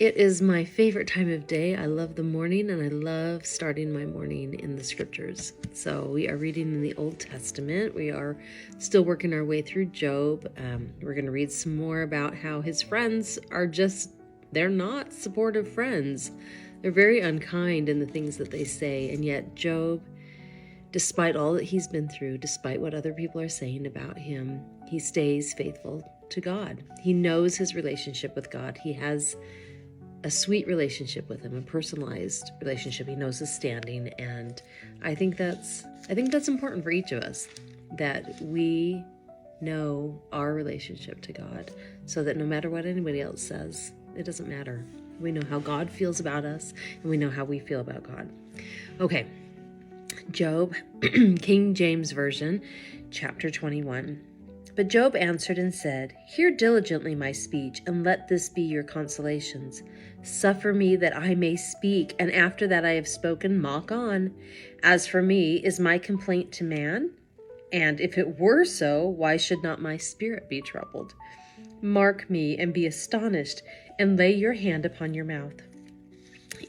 It is my favorite time of day. I love the morning and I love starting my morning in the scriptures. So we are reading in the Old Testament. We are still working our way through Job. We're going to read some more about how his friends are they're not supportive friends. They're very unkind in the things that they say. And yet Job, despite all that he's been through, despite what other people are saying about him, he stays faithful to God. He knows his relationship with God. He has a sweet relationship with him, a personalized relationship. He knows his standing, and I think that's important for each of us, that we know our relationship to God, so that no matter what anybody else says, it doesn't matter. We know how God feels about us, and we know how we feel about God. Okay, Job, King James Version, chapter 21. But Job answered and said, Hear diligently my speech, and let this be your consolations. Suffer me that I may speak, and after that I have spoken, mock on. As for me, is my complaint to man? And if it were so, why should not my spirit be troubled? Mark me, and be astonished, and lay your hand upon your mouth.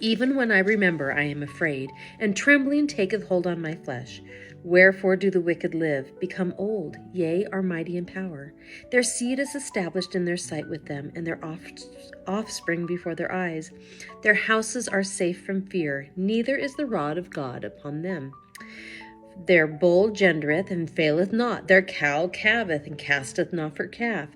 Even when I remember, I am afraid, and trembling taketh hold on my flesh. Wherefore do the wicked live, become old, yea, are mighty in power? Their seed is established in their sight with them, and their offspring before their eyes. Their houses are safe from fear, neither is the rod of God upon them. Their bull gendereth and faileth not, their cow calveth and casteth not her calf.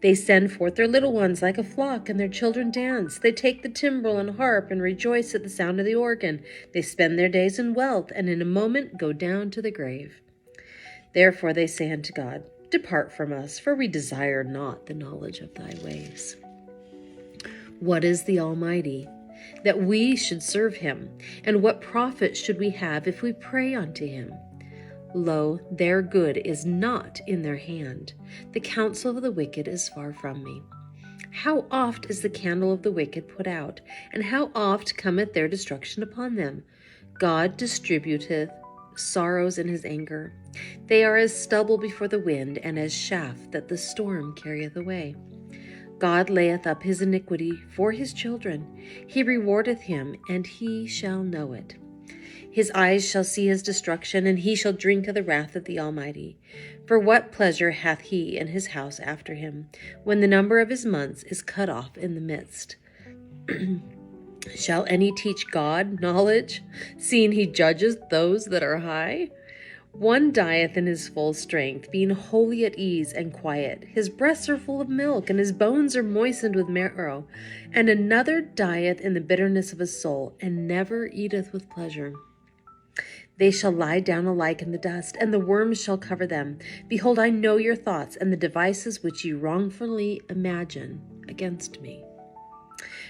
They send forth their little ones like a flock, and their children dance. They take the timbrel and harp, and rejoice at the sound of the organ. They spend their days in wealth, and in a moment go down to the grave. Therefore they say unto God, Depart from us, for we desire not the knowledge of thy ways. What is the Almighty, that we should serve him? And what profit should we have if we pray unto him? Lo, their good is not in their hand. The counsel of the wicked is far from me. How oft is the candle of the wicked put out, and how oft cometh their destruction upon them? God distributeth sorrows in his anger. They are as stubble before the wind, and as chaff that the storm carrieth away. God layeth up his iniquity for his children. He rewardeth him, and he shall know it. His eyes shall see his destruction, and he shall drink of the wrath of the Almighty. For what pleasure hath he in his house after him, when the number of his months is cut off in the midst? Shall any teach God knowledge, seeing he judgeth those that are high? One dieth in his full strength, being wholly at ease and quiet. His breasts are full of milk, and his bones are moistened with marrow. And another dieth in the bitterness of his soul, and never eateth with pleasure. They shall lie down alike in the dust, and the worms shall cover them. Behold, I know your thoughts, and the devices which ye wrongfully imagine against me.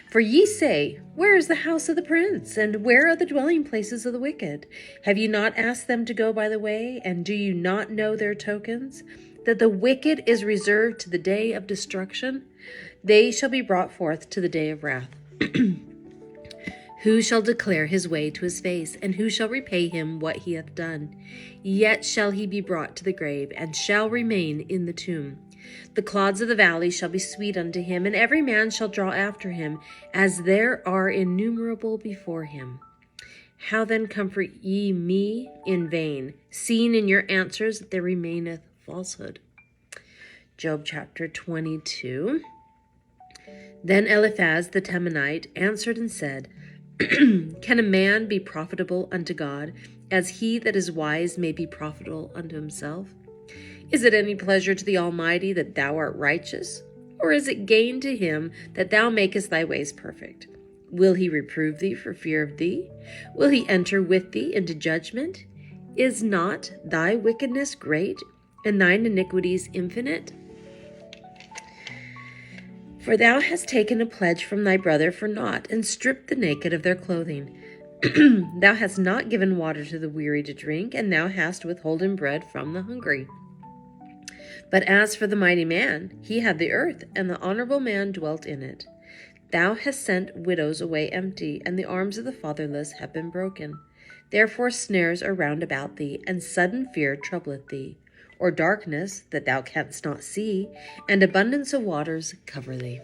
For ye say, Where is the house of the prince? And where are the dwelling places of the wicked? Have ye not asked them to go by the way? And do you not know their tokens? That the wicked is reserved to the day of destruction? They shall be brought forth to the day of wrath. Who shall declare his way to his face? And who shall repay him what he hath done? Yet shall he be brought to the grave, and shall remain in the tomb. The clods of the valley shall be sweet unto him, and every man shall draw after him, as there are innumerable before him. How then comfort ye me in vain, seeing in your answers there remaineth falsehood? Job chapter 22. Then Eliphaz the Temanite answered and said, Can a man be profitable unto God, as he that is wise may be profitable unto himself? Is it any pleasure to the Almighty that thou art righteous? Or is it gain to him that thou makest thy ways perfect? Will he reprove thee for fear of thee? Will he enter with thee into judgment? Is not thy wickedness great, and thine iniquities infinite? For thou hast taken a pledge from thy brother for naught, and stripped the naked of their clothing. Thou hast not given water to the weary to drink, and thou hast withholden bread from the hungry. But as for the mighty man, he had the earth, and the honorable man dwelt in it. Thou hast sent widows away empty, and the arms of the fatherless have been broken. Therefore snares are round about thee, and sudden fear troubleth thee. Or darkness that thou canst not see, and abundance of waters cover thee.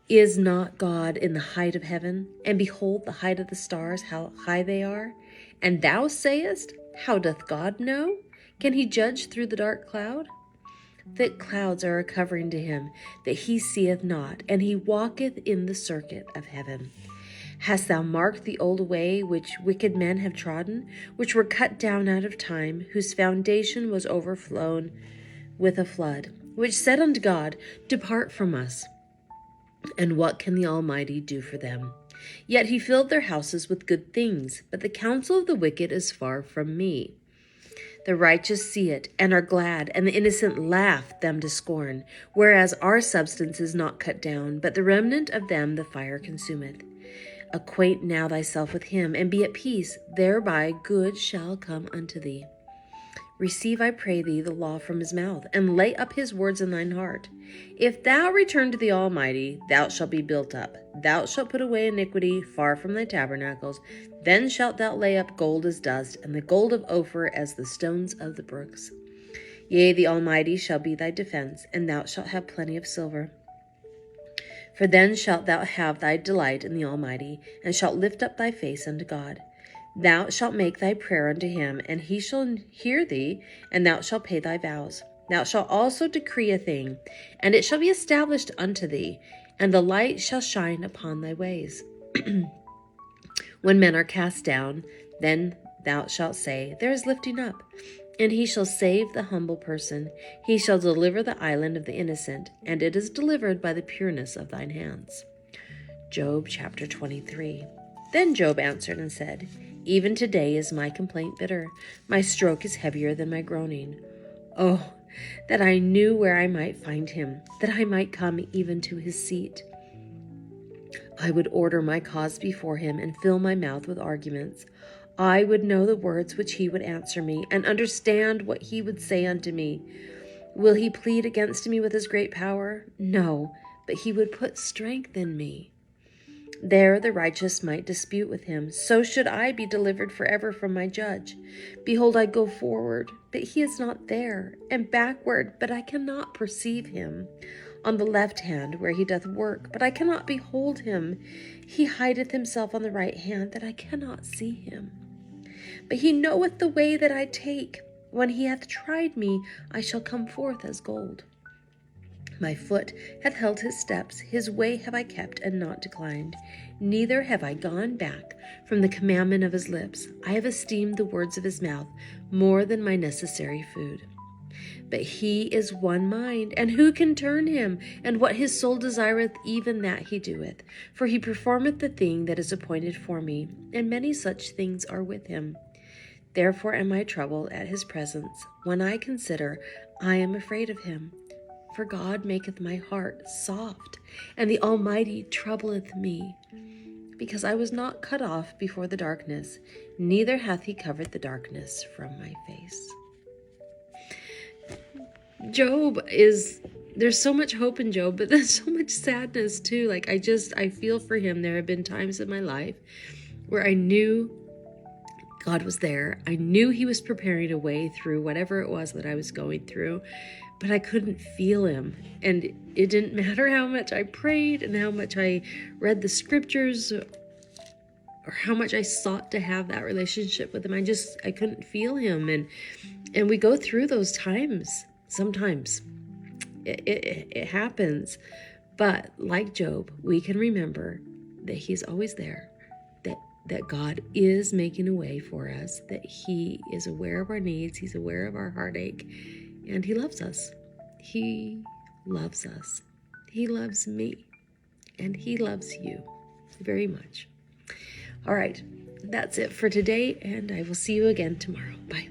Is not God in the height of heaven? And behold the height of the stars, how high they are? And thou sayest, how doth God know? Can he judge through the dark cloud? Thick clouds are a covering to him, that he seeth not, and he walketh in the circuit of heaven. Hast thou marked the old way which wicked men have trodden, which were cut down out of time, whose foundation was overflown with a flood, which said unto God, Depart from us. And what can the Almighty do for them? Yet he filled their houses with good things, but the counsel of the wicked is far from me. The righteous see it, and are glad, and the innocent laugh them to scorn, whereas our substance is not cut down, but the remnant of them the fire consumeth. Acquaint now thyself with him, and be at peace, thereby good shall come unto thee. Receive, I pray thee, the law from his mouth, and lay up his words in thine heart. If thou return to the Almighty, thou shalt be built up. Thou shalt put away iniquity far from thy tabernacles. Then shalt thou lay up gold as dust, and the gold of Ophir as the stones of the brooks. Yea, the Almighty shall be thy defense, and thou shalt have plenty of silver. For then shalt thou have thy delight in the Almighty, and shalt lift up thy face unto God. Thou shalt make thy prayer unto him, and he shall hear thee, and thou shalt pay thy vows. Thou shalt also decree a thing, and it shall be established unto thee, and the light shall shine upon thy ways. When men are cast down, then thou shalt say, There is lifting up, and he shall save the humble person. He shall deliver the island of the innocent, and it is delivered by the pureness of thine hands. Job chapter 23. Then Job answered and said, Even today is my complaint bitter. My stroke is heavier than my groaning. Oh, that I knew where I might find him, that I might come even to his seat. I would order my cause before him and fill my mouth with arguments. I would know the words which he would answer me, and understand what he would say unto me. Will he plead against me with his great power? No, but he would put strength in me. There the righteous might dispute with him. So should I be delivered forever from my judge. Behold, I go forward, but he is not there, and backward, but I cannot perceive him. On the left hand, where he doth work, but I cannot behold him. He hideth himself on the right hand, that I cannot see him. But he knoweth the way that I take. When he hath tried me, I shall come forth as gold. My foot hath held his steps, his way have I kept and not declined. Neither have I gone back from the commandment of his lips. I have esteemed the words of his mouth more than my necessary food. But he is one mind, and who can turn him? And what his soul desireth, even that he doeth. For he performeth the thing that is appointed for me, and many such things are with him. Therefore am I troubled at his presence. When I consider, I am afraid of him. For God maketh my heart soft, and the Almighty troubleth me. Because I was not cut off before the darkness, neither hath he covered the darkness from my face. There's so much hope in Job, but there's so much sadness too. I feel for him. There have been times in my life where I knew God was there. I knew he was preparing a way through whatever it was that I was going through, but I couldn't feel him. And it didn't matter how much I prayed and how much I read the scriptures or how much I sought to have that relationship with him. I couldn't feel him. And we go through those times sometimes. It happens. But like Job, we can remember that he's always there, that God is making a way for us, that he is aware of our needs, he's aware of our heartache, and he loves us. He loves us. He loves me, and he loves you very much. All right, that's it for today, and I will see you again tomorrow. Bye.